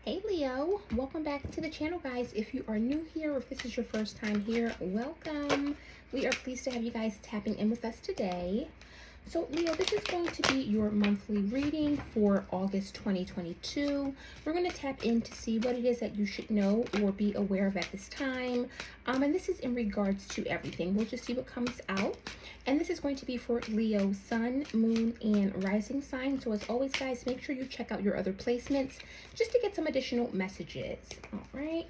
Hey Leo, welcome back to the channel, guys. If you are new here or if this is your first time here, welcome. We are pleased to have you guys tapping in with us today. So Leo, this is going to be your monthly reading for August 2022. We're going to tap in to see what it is that you should know or be aware of at this time. And this is in regards to everything. We'll just see what comes out. And this is going to be for Leo, Sun, Moon, and Rising sign. So as always, guys, make sure you check out your other placements just to get some additional messages. All right.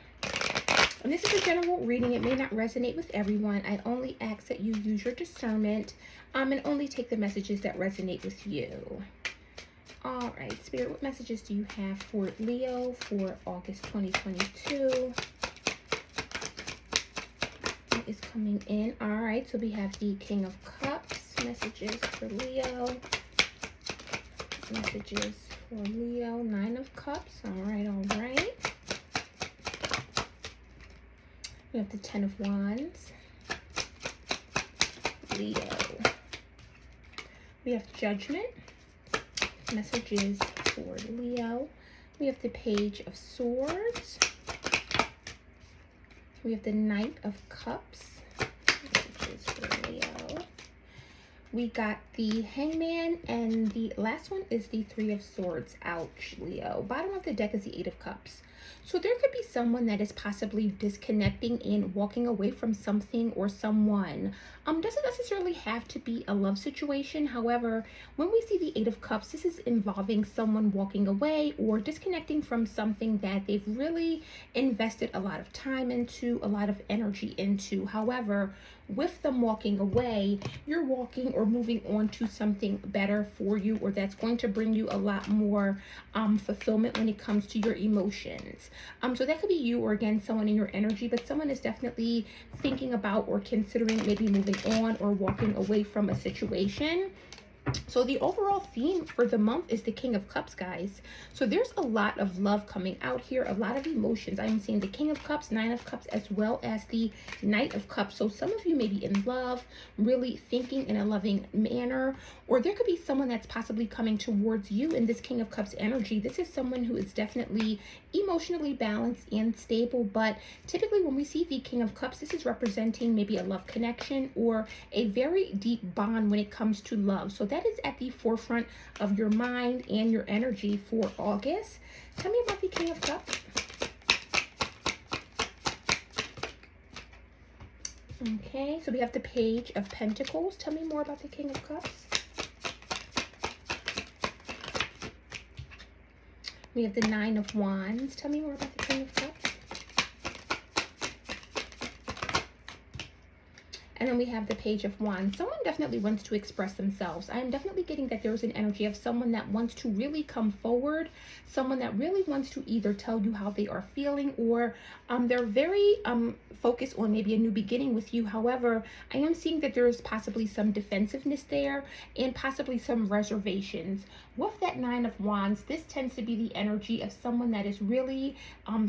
And this is a general reading. It may not resonate with everyone. I only ask that you use your discernment and only take the messages that resonate with you. All right, Spirit, what messages do you have for Leo for August 2022? What is coming in? All right, so we have the King of Cups. Messages for Leo. Messages for Leo. Nine of Cups. All right, all right. We have the Ten of Wands. Leo. We have Judgment. Messages for Leo. We have the Page of Swords. We have the Knight of Cups. Messages for Leo. We got the Hangman, and the last one is the Three of Swords. Ouch, Leo. Bottom of the deck is the Eight of Cups. So there could be someone that is possibly disconnecting and walking away from something or someone. Doesn't necessarily have to be a love situation. However, when we see the Eight of Cups, this is involving someone walking away or disconnecting from something that they've really invested a lot of time into, a lot of energy into. However, with them walking away, you're walking or moving on to something better for you, or that's going to bring you a lot more fulfillment when it comes to your emotions. So that could be you, or again, someone in your energy, but someone is definitely thinking about or considering maybe moving on or walking away from a situation. So the overall theme for the month is the King of Cups, guys. So there's a lot of love coming out here, a lot of emotions. I am seeing the King of Cups, Nine of Cups, as well as the Knight of Cups. So some of you may be in love, really thinking in a loving manner, or there could be someone that's possibly coming towards you in this King of Cups energy. This is someone who is definitely emotionally balanced and stable, but typically when we see the King of Cups, this is representing maybe a love connection or a very deep bond when it comes to love. So that is at the forefront of your mind and your energy for August. Tell me about the King of Cups. Okay, so we have the Page of Pentacles. Tell me more about the King of Cups. We have the Nine of Wands. Tell me more about the King of Cups. And then we have the Page of Wands. Someone definitely wants to express themselves. I am definitely getting that there's an energy of someone that wants to really come forward. Someone that really wants to either tell you how they are feeling, or they're very focused on maybe a new beginning with you. However, I am seeing that there is possibly some defensiveness there and possibly some reservations. With that Nine of Wands, this tends to be the energy of someone that is really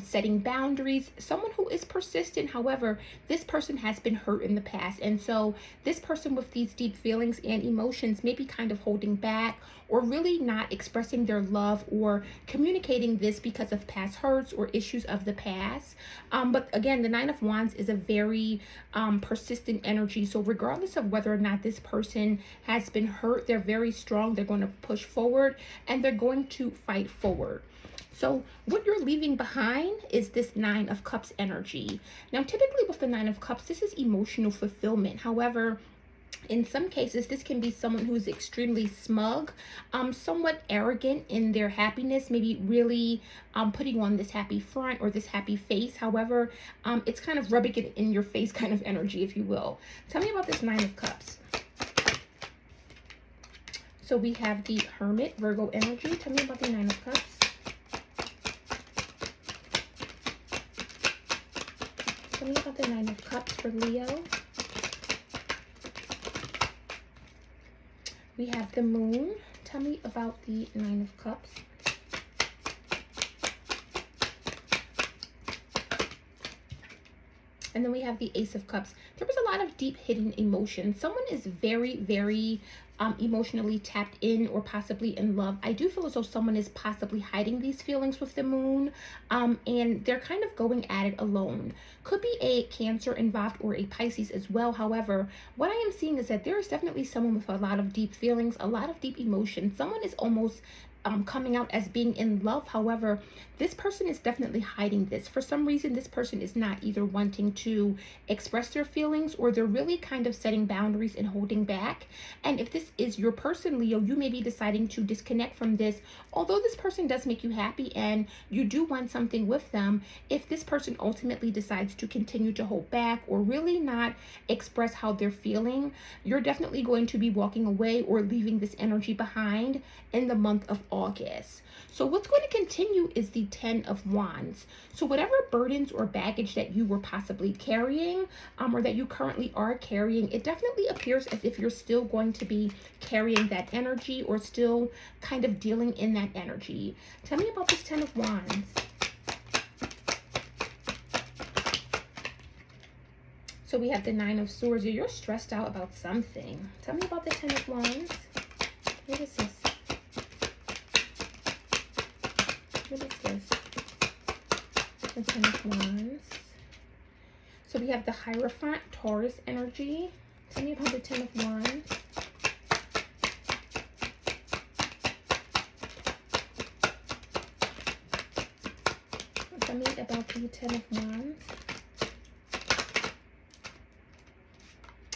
setting boundaries, someone who is persistent. However, this person has been hurt in the past. And so this person with these deep feelings and emotions may be kind of holding back or really not expressing their love or communicating this because of past hurts or issues of the past. But again, the Nine of Wands is a very persistent energy. So regardless of whether or not this person has been hurt, they're very strong. They're going to push forward and they're going to fight forward. So what you're leaving behind is this Nine of Cups energy. Now, typically with the Nine of Cups, this is emotional fulfillment. However, in some cases, this can be someone who's extremely smug, somewhat arrogant in their happiness, maybe really putting on this happy front or this happy face. However, it's kind of rubbing it in your face kind of energy, if you will. Tell me about this Nine of Cups. So we have the Hermit, Virgo energy. Tell me about the Nine of Cups. Tell me about the Nine of Cups for Leo. We have the Moon. Tell me about the Nine of Cups. And then we have the Ace of Cups. There was a lot of deep hidden emotion. Someone is very, very emotionally tapped in or possibly in love. I do feel as though someone is possibly hiding these feelings with the moon, and they're kind of going at it alone. Could be a Cancer involved or a Pisces as well. However, what I am seeing is that there is definitely someone with a lot of deep feelings, a lot of deep emotion. Someone is almost coming out as being in love. However, this person is definitely hiding this. For some reason, this person is not either wanting to express their feelings, or they're really kind of setting boundaries and holding back. And if this is your person, Leo, you may be deciding to disconnect from this. Although this person does make you happy and you do want something with them, if this person ultimately decides to continue to hold back or really not express how they're feeling, you're definitely going to be walking away or leaving this energy behind in the month of August. So what's going to continue is the 10 of Wands. So whatever burdens or baggage that you were possibly carrying, or that you currently are carrying, it definitely appears as if you're still going to be carrying that energy or still kind of dealing in that energy. Tell me about this 10 of Wands. So we have the 9 of Swords. You're stressed out about something. Tell me about the 10 of Wands. What is this? What is this? The 10 of Wands. So we have the Hierophant, Taurus energy. Tell me about the 10 of Wands. Tell me about the 10 of Wands.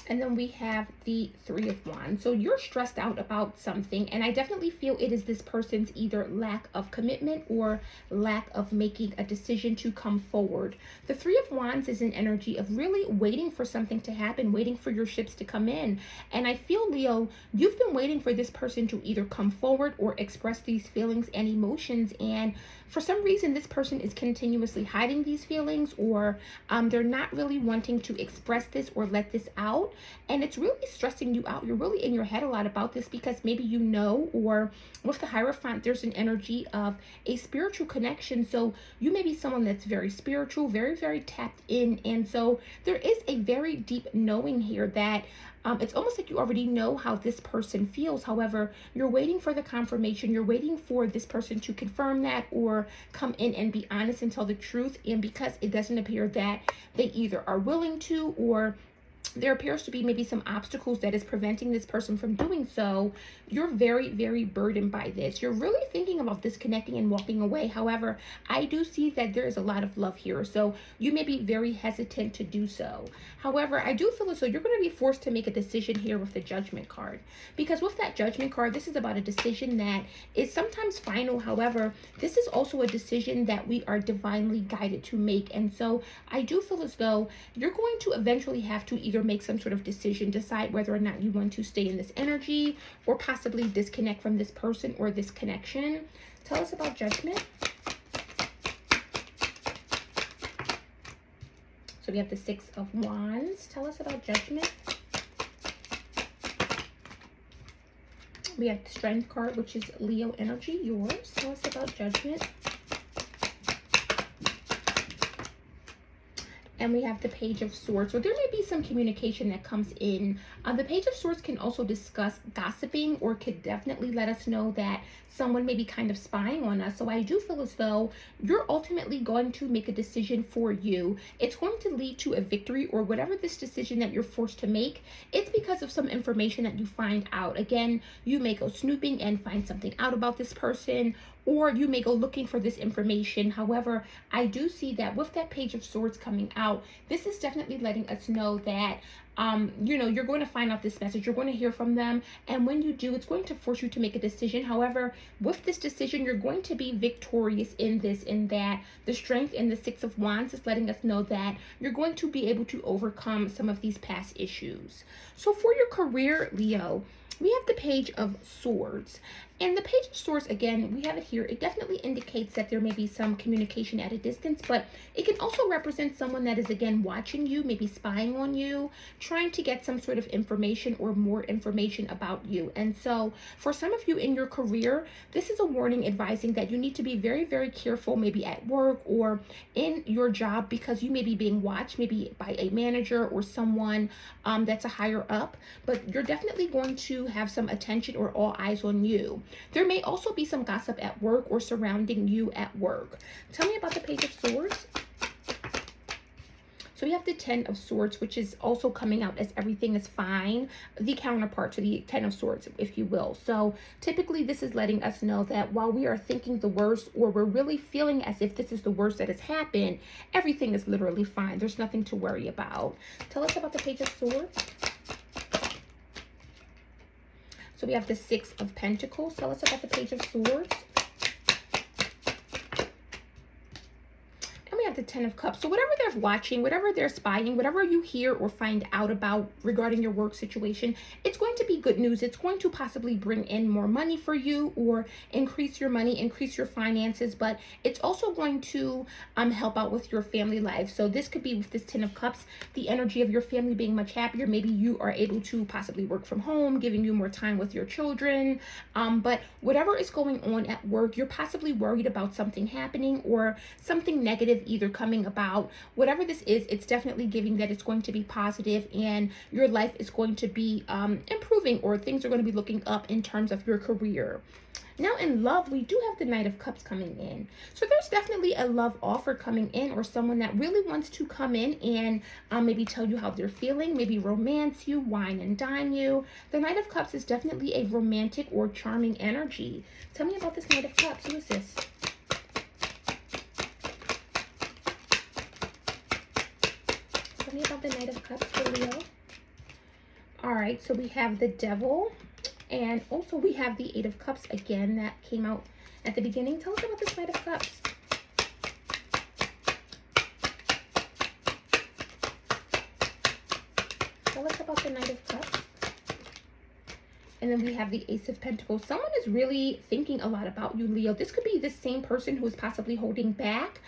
And then we have the 3 of Wands. So you're stressed out about something, and I definitely feel it is this person's either lack of commitment or lack of making a decision to come forward. The 3 of Wands is an energy of really waiting for something to happen, waiting for your ships to come in. And I feel, Leo, you've been waiting for this person to either come forward or express these feelings and emotions, and for some reason this person is continuously hiding these feelings, or they're not really wanting to express this or let this out. And it's really stressing you out. You're really in your head a lot about this because maybe you know, or with the Hierophant, there's an energy of a spiritual connection. So you may be someone that's very spiritual, very, very tapped in. And so there is a very deep knowing here that it's almost like you already know how this person feels. However, you're waiting for the confirmation. You're waiting for this person to confirm that or come in and be honest and tell the truth. And because it doesn't appear that they either are willing to, or there appears to be maybe some obstacles that is preventing this person from doing so, you're very, very burdened by this. You're really thinking about disconnecting and walking away. However, I do see that there is a lot of love here, so you may be very hesitant to do so. However, I do feel as though you're going to be forced to make a decision here with the Judgment card, because with that Judgment card, this is about a decision that is sometimes final. However, this is also a decision that we are divinely guided to make. And so I do feel as though you're going to eventually have to either make some sort of decision, decide whether or not you want to stay in this energy or possibly disconnect from this person or this connection. Tell us about Judgment. So we have the 6 of Wands. Tell us about Judgment. We have the Strength card, which is Leo energy, yours. Tell us about Judgment. And we have the Page of Swords. So there may be some communication that comes in. The Page of Swords can also discuss gossiping, or could definitely let us know that someone may be kind of spying on us. So I do feel as though you're ultimately going to make a decision for you. It's going to lead to a victory, or whatever this decision that you're forced to make, it's because of some information that you find out. Again, you may go snooping and find something out about this person, or you may go looking for this information. However, I do see that with that Page of Swords coming out, this is definitely letting us know that you know, you're going to find out this message, you're going to hear from them, and when you do, it's going to force you to make a decision. However, with this decision, you're going to be victorious in this, in that the Strength in the 6 of Wands is letting us know that you're going to be able to overcome some of these past issues. So for your career, Leo, we have the Page of Swords, And the Page of Swords, again, we have it here. It definitely indicates that there may be some communication at a distance, but it can also represent someone that is, again, watching you, maybe spying on you, trying to get some sort of information or more information about you. And so for some of you in your career, this is a warning advising that you need to be very, very careful, maybe at work or in your job, because you may be being watched, maybe by a manager or someone that's a higher up, but you're definitely going to have some attention or all eyes on you. There may also be some gossip at work or surrounding you at work. Tell me about the Page of Swords. So we have the Ten of Swords, which is also coming out as everything is fine, the counterpart to the Ten of Swords, if you will. So typically this is letting us know that while we are thinking the worst, or we're really feeling as if this is the worst that has happened, everything is literally fine. There's nothing to worry about. Tell us about the Page of Swords. So we have the Six of Pentacles. Tell us about the Page of Swords. And we have the Ten of Cups. So whatever they're watching, whatever they're spying, whatever you hear or find out about regarding your work situation, it's going to be good news. It's going to possibly bring in more money for you or increase your money, increase your finances, but it's also going to help out with your family life. So this could be with this Ten of Cups, the energy of your family being much happier. Maybe you are able to possibly work from home, giving you more time with your children. But whatever is going on at work, you're possibly worried about something happening or something negative either coming about. Whatever this is, it's definitely giving that it's going to be positive and your life is going to be improving, or things are going to be looking up in terms of your career. Now in love, we do have the Knight of Cups coming in. So there's definitely a love offer coming in, or someone that really wants to come in and maybe tell you how they're feeling, maybe romance you, wine and dine you. The Knight of Cups is definitely a romantic or charming energy. Tell me about this Knight of Cups. Who is this? Tell me about the Knight of Cups for Leo. All right, so we have the Devil. And also we have the Eight of Cups again that came out at the beginning. Tell us about this Knight of Cups. Tell us about the Knight of Cups. And then we have the Ace of Pentacles. Someone is really thinking a lot about you, Leo. This could be the same person who is possibly holding back,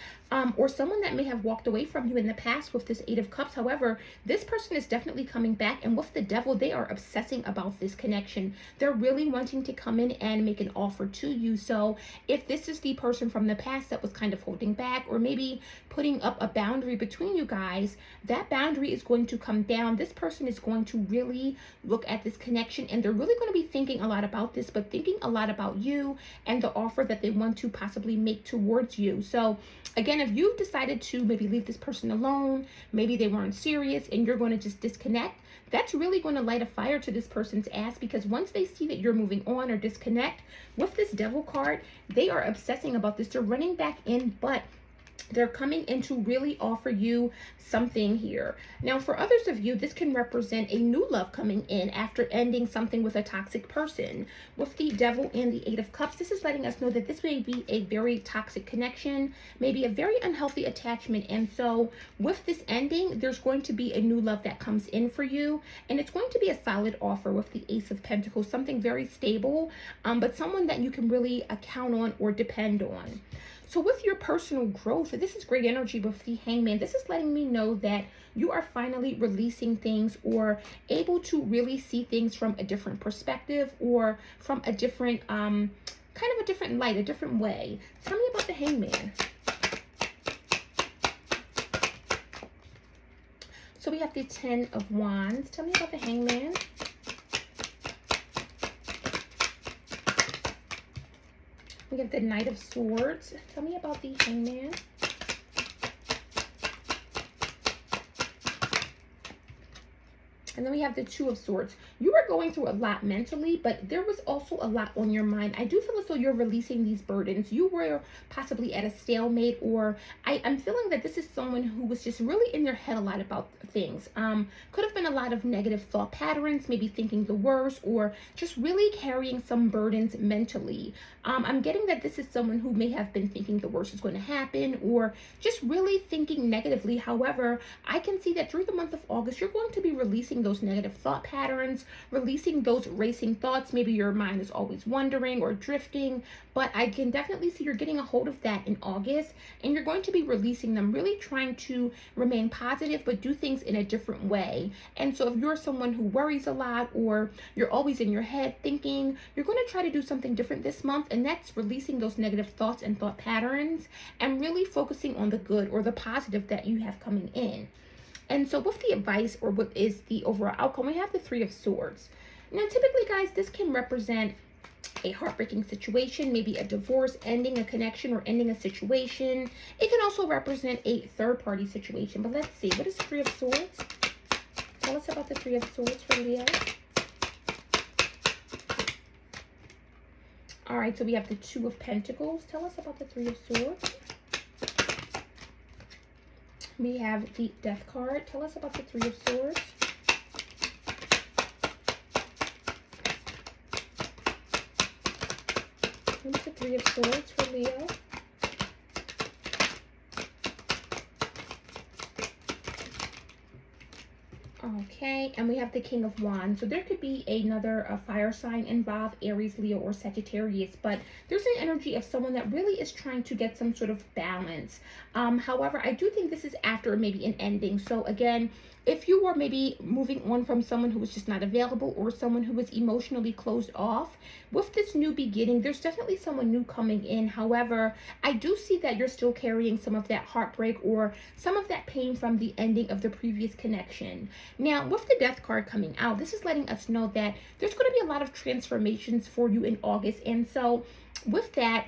or someone that may have walked away from you in the past with this Eight of Cups. However, this person is definitely coming back, and with the Devil, they are obsessing about this connection. They're really wanting to come in and make an offer to you. So if this is the person from the past that was kind of holding back, or maybe putting up a boundary between you guys, that boundary is going to come down. This person is going to really look at this connection, and they're really going to be thinking a lot about this, but thinking a lot about you and the offer that they want to possibly make towards you. So again, if you've decided to maybe leave this person alone, maybe they weren't serious and you're going to just disconnect, that's really going to light a fire to this person's ass, because once they see that you're moving on or disconnect, with this Devil card, they are obsessing about this. They're running back in, but they're coming in to really offer you something here. Now, for others of you, this can represent a new love coming in after ending something with a toxic person. With the Devil and the Eight of Cups, this is letting us know that this may be a very toxic connection, maybe a very unhealthy attachment. And so with this ending, there's going to be a new love that comes in for you. And it's going to be a solid offer with the Ace of Pentacles, something very stable, but someone that you can really count on or depend on. So with your personal growth, this is great energy with the Hangman. This is letting me know that you are finally releasing things or able to really see things from a different perspective, or from a different, kind of a different light, a different way. Tell me about the Hangman. So we have the Ten of Wands. Tell me about the Hangman. We have the Knight of Swords. Tell me about the Hangman. And then we have the Two of Swords. You are going through a lot mentally, but there was also a lot on your mind. I do feel as though you're releasing these burdens. You were possibly at a stalemate, or I'm feeling that this is someone who was just really in their head a lot about things. Could have been a lot of negative thought patterns, maybe thinking the worst, or just really carrying some burdens mentally. I'm getting that this is someone who may have been thinking the worst is going to happen, or just really thinking negatively. However, I can see that through the month of August, you're going to be releasing those negative thought patterns, releasing those racing thoughts. Maybe your mind is always wandering or drifting, but I can definitely see you're getting a hold of that in August, and you're going to be releasing them, really trying to remain positive, but do things in a different way. And so if you're someone who worries a lot, or you're always in your head thinking, you're going to try to do something different this month, and that's releasing those negative thoughts and thought patterns and really focusing on the good or the positive that you have coming in. And so with the advice, or what is the overall outcome, we have the Three of Swords. Now, typically, guys, this can represent a heartbreaking situation, maybe a divorce, ending a connection or ending a situation. It can also represent a third-party situation. But let's see, what is Three of Swords? Tell us about the Three of Swords for Leo. All right, so we have the Two of Pentacles. Tell us about the Three of Swords. We have the Death card. Tell us about the Three of Swords. What's the Three of Swords for Leo? Okay, and we have the King of Wands. So there could be another fire sign involved, Aries, Leo, or Sagittarius, but there's an energy of someone that really is trying to get some sort of balance. However, I do think this is after maybe an ending. So again, if you were maybe moving on from someone who was just not available, or someone who was emotionally closed off, with this new beginning, there's definitely someone new coming in. However, I do see that you're still carrying some of that heartbreak or some of that pain from the ending of the previous connection. Now, with the Death card coming out, this is letting us know that there's going to be a lot of transformations for you in August. And so with that,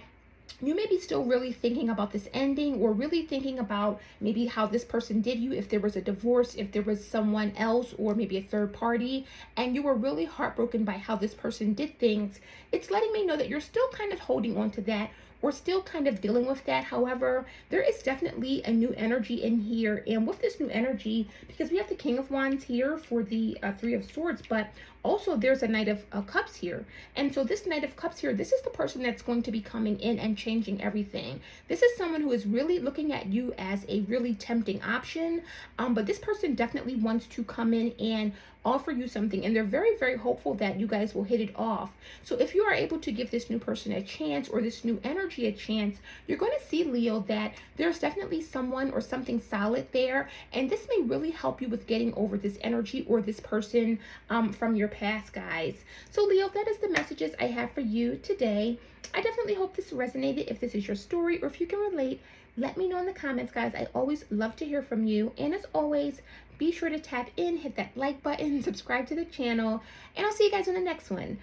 you may be still really thinking about this ending, or really thinking about maybe how this person did you, if there was a divorce, if there was someone else, or maybe a third party, and you were really heartbroken by how this person did things. It's letting me know that you're still kind of holding on to that, or still kind of dealing with that. However, there is definitely a new energy in here. And with this new energy, because we have the King of Wands here for the Three of Swords, but also there's a Knight of Cups here. And so this Knight of Cups here, this is the person that's going to be coming in and changing everything. This is someone who is really looking at you as a really tempting option. But this person definitely wants to come in and offer you something, and they're very, very hopeful that you guys will hit it off. So if you are able to give this new person a chance, or this new energy a chance, you're going to see, Leo, that there's definitely someone or something solid there, and this may really help you with getting over this energy or this person from your past, guys. So Leo, that is the messages I have for you today. I definitely hope this resonated. If this is your story, or if you can relate, let me know in the comments, guys. I always love to hear from you. And as always, be sure to tap in, hit that like button, subscribe to the channel, and I'll see you guys in the next one.